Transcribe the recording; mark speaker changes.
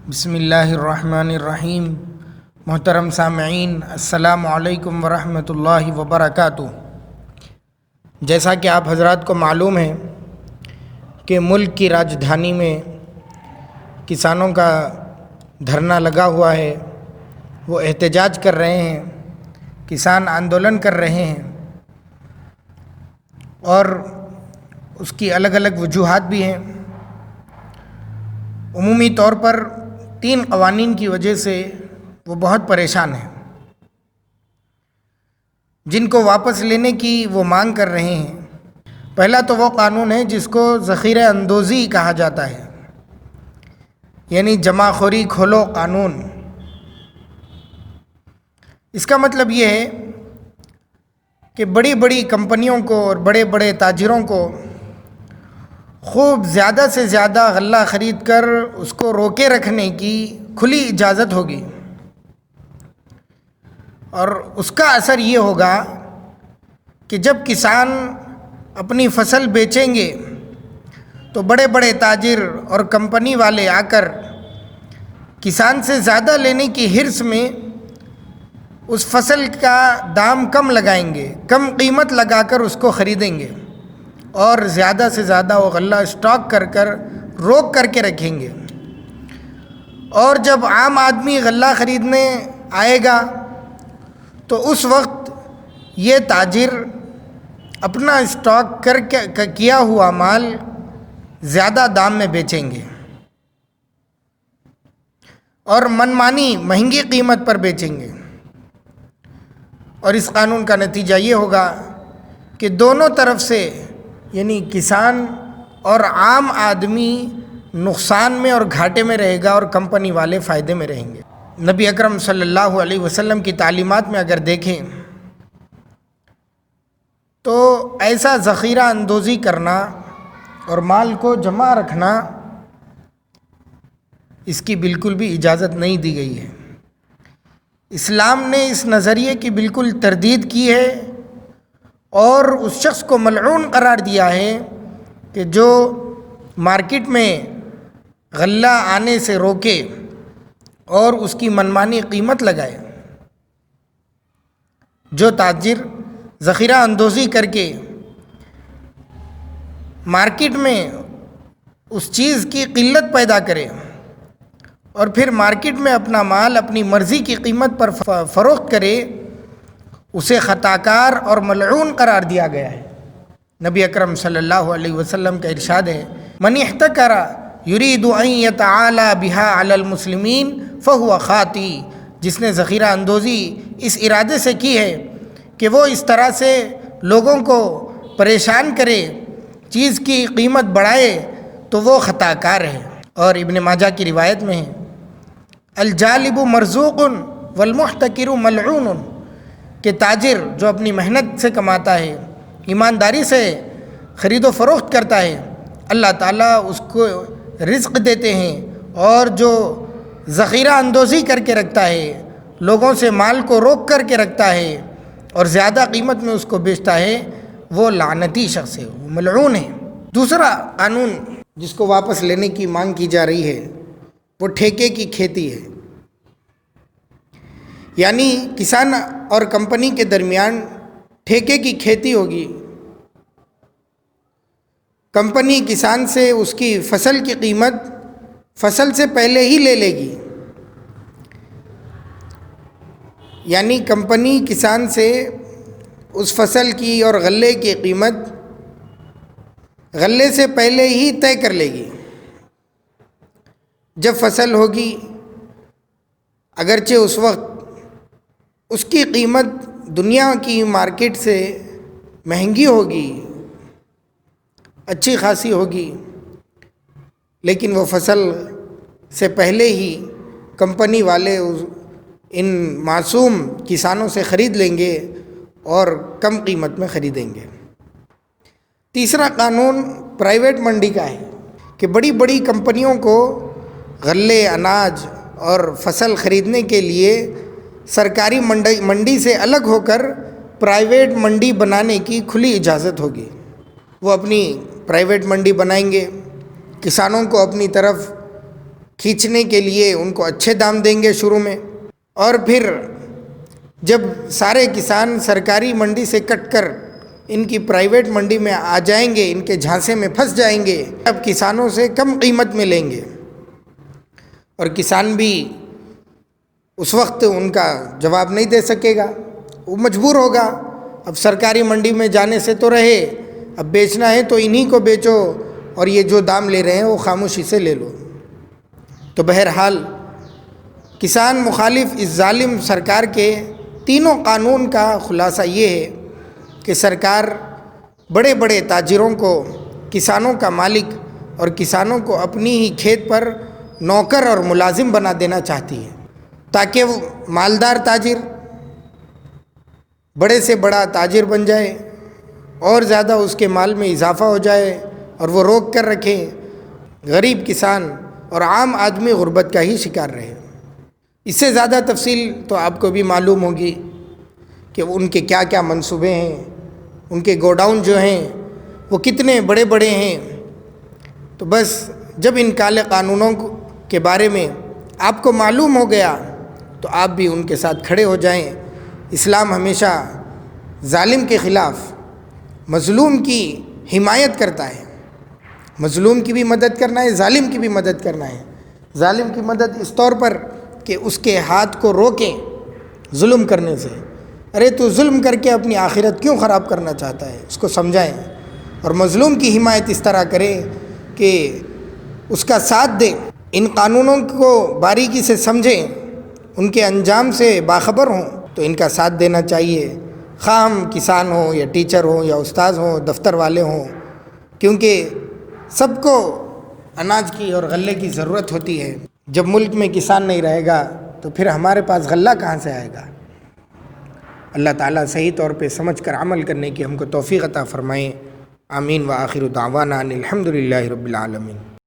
Speaker 1: بسم اللہ الرحمن الرحیم۔ محترم سامعین، السلام علیکم ورحمۃ اللہ وبرکاتہ۔ جیسا کہ آپ حضرات کو معلوم ہے کہ ملک کی راجدھانی میں کسانوں کا دھرنا لگا ہوا ہے، وہ احتجاج کر رہے ہیں، کسان آندولن کر رہے ہیں، اور اس کی الگ الگ وجوہات بھی ہیں۔ عمومی طور پر 3 قوانین کی وجہ سے وہ بہت پریشان ہیں، جن کو واپس لینے کی وہ مانگ کر رہے ہیں۔ پہلا تو وہ قانون ہے جس کو ذخیرہ اندوزی کہا جاتا ہے، یعنی جمع خوری کھولو قانون۔ اس کا مطلب یہ ہے کہ بڑی بڑی کمپنیوں کو اور بڑے بڑے تاجروں کو خوب زیادہ سے زیادہ غلہ خرید کر اس کو روکے رکھنے کی کھلی اجازت ہوگی، اور اس کا اثر یہ ہوگا کہ جب کسان اپنی فصل بیچیں گے تو بڑے بڑے تاجر اور کمپنی والے آ کر کسان سے زیادہ لینے کی حرص میں اس فصل کا دام کم لگائیں گے، کم قیمت لگا کر اس کو خریدیں گے، اور زیادہ سے زیادہ وہ غلہ اسٹاک کر روک کر کے رکھیں گے۔ اور جب عام آدمی غلہ خریدنے آئے گا تو اس وقت یہ تاجر اپنا اسٹاک کیا ہوا مال زیادہ دام میں بیچیں گے اور منمانی مہنگی قیمت پر بیچیں گے، اور اس قانون کا نتیجہ یہ ہوگا کہ دونوں طرف سے، یعنی کسان اور عام آدمی نقصان میں اور گھاٹے میں رہے گا، اور کمپنی والے فائدے میں رہیں گے۔ نبی اکرم صلی اللہ علیہ وسلم کی تعلیمات میں اگر دیکھیں تو ایسا ذخیرہ اندوزی کرنا اور مال کو جمع رکھنا، اس کی بالکل بھی اجازت نہیں دی گئی ہے۔ اسلام نے اس نظریے کی بالکل تردید کی ہے اور اس شخص کو ملعون قرار دیا ہے کہ جو مارکیٹ میں غلہ آنے سے روکے اور اس کی منمانی قیمت لگائے۔ جو تاجر ذخیرہ اندوزی کر کے مارکیٹ میں اس چیز کی قلت پیدا کرے اور پھر مارکیٹ میں اپنا مال اپنی مرضی کی قیمت پر فروخت کرے، اسے خطا کار اور ملعون قرار دیا گیا ہے۔ نبی اکرم صلی اللہ علیہ وسلم کا ارشاد ہے، من احتکر یرید ان یتعالی بہا علی المسلمین فہو خاطی۔ جس نے ذخیرہ اندوزی اس ارادے سے کی ہے کہ وہ اس طرح سے لوگوں کو پریشان کرے، چیز کی قیمت بڑھائے، تو وہ خطا کار ہے۔ اور ابن ماجہ کی روایت میں ہے، الجالب مرزوق والمحتکر ملعون، کہ تاجر جو اپنی محنت سے کماتا ہے، ایمانداری سے خرید و فروخت کرتا ہے، اللہ تعالیٰ اس کو رزق دیتے ہیں، اور جو ذخیرہ اندوزی کر کے رکھتا ہے، لوگوں سے مال کو روک کر کے رکھتا ہے اور زیادہ قیمت میں اس کو بیچتا ہے، وہ لعنتی شخص ہے، وہ ملعون ہے۔ دوسرا قانون جس کو واپس لینے کی مانگ کی جا رہی ہے وہ ٹھیکے کی کھیتی ہے، یعنی کسان اور کمپنی کے درمیان ٹھیکے کی کھیتی ہوگی۔ کمپنی کسان سے اس کی فصل کی قیمت فصل سے پہلے ہی لے لے گی، یعنی کمپنی کسان سے اس فصل کی اور غلے کی قیمت غلے سے پہلے ہی طے کر لے گی۔ جب فصل ہوگی، اگرچہ اس وقت اس کی قیمت دنیا کی مارکیٹ سے مہنگی ہوگی، اچھی خاصی ہوگی، لیکن وہ فصل سے پہلے ہی کمپنی والے ان معصوم کسانوں سے خرید لیں گے اور کم قیمت میں خریدیں گے۔ تیسرا قانون پرائیویٹ منڈی کا ہے کہ بڑی بڑی کمپنیوں کو غلے، اناج اور فصل خریدنے کے لیے سرکاری منڈی سے الگ ہو کر پرائیویٹ منڈی بنانے کی کھلی اجازت ہوگی۔ وہ اپنی پرائیویٹ منڈی بنائیں گے، کسانوں کو اپنی طرف کھینچنے کے لیے ان کو اچھے دام دیں گے شروع میں، اور پھر جب سارے کسان سرکاری منڈی سے کٹ کر ان کی پرائیویٹ منڈی میں آ جائیں گے، ان کے جھانسے میں پھنس جائیں گے، اب کسانوں سے کم قیمت میں لیں گے، اور کسان بھی اس وقت ان کا جواب نہیں دے سکے گا، وہ مجبور ہوگا اب سرکاری منڈی میں جانے سے تو رہے، اب بیچنا ہے تو انہی کو بیچو، اور یہ جو دام لے رہے ہیں وہ خاموشی سے لے لو۔ تو بہرحال کسان مخالف اس ظالم سرکار کے تینوں قانون کا خلاصہ یہ ہے کہ سرکار بڑے بڑے تاجروں کو کسانوں کا مالک اور کسانوں کو اپنی ہی کھیت پر نوکر اور ملازم بنا دینا چاہتی ہے، تاکہ وہ مالدار تاجر بڑے سے بڑا تاجر بن جائے اور زیادہ اس کے مال میں اضافہ ہو جائے، اور وہ روک کر رکھے، غریب کسان اور عام آدمی غربت کا ہی شکار رہے۔ اس سے زیادہ تفصیل تو آپ کو بھی معلوم ہوگی کہ ان کے کیا کیا منصوبے ہیں، ان کے گوڈاؤن جو ہیں وہ کتنے بڑے بڑے ہیں۔ تو بس جب ان کالے قانونوں کے بارے میں آپ کو معلوم ہو گیا تو آپ بھی ان کے ساتھ کھڑے ہو جائیں۔ اسلام ہمیشہ ظالم کے خلاف مظلوم کی حمایت کرتا ہے، مظلوم کی بھی مدد کرنا ہے، ظالم کی بھی مدد کرنا ہے۔ ظالم کی مدد اس طور پر کہ اس کے ہاتھ کو روکیں ظلم کرنے سے، ارے تو ظلم کر کے اپنی آخرت کیوں خراب کرنا چاہتا ہے، اس کو سمجھائیں، اور مظلوم کی حمایت اس طرح کریں کہ اس کا ساتھ دیں، ان قانونوں کو باریکی سے سمجھیں، ان کے انجام سے باخبر ہوں تو ان کا ساتھ دینا چاہیے، خواہ ہم کسان ہوں یا ٹیچر ہوں یا استاد ہوں، دفتر والے ہوں، کیونکہ سب کو اناج کی اور غلے کی ضرورت ہوتی ہے۔ جب ملک میں کسان نہیں رہے گا تو پھر ہمارے پاس غلہ کہاں سے آئے گا؟ اللہ تعالیٰ صحیح طور پہ سمجھ کر عمل کرنے کی ہم کو توفیق عطا فرمائیں۔ آمین۔ وآخر دعوانا ان الحمد للہ رب العالمین۔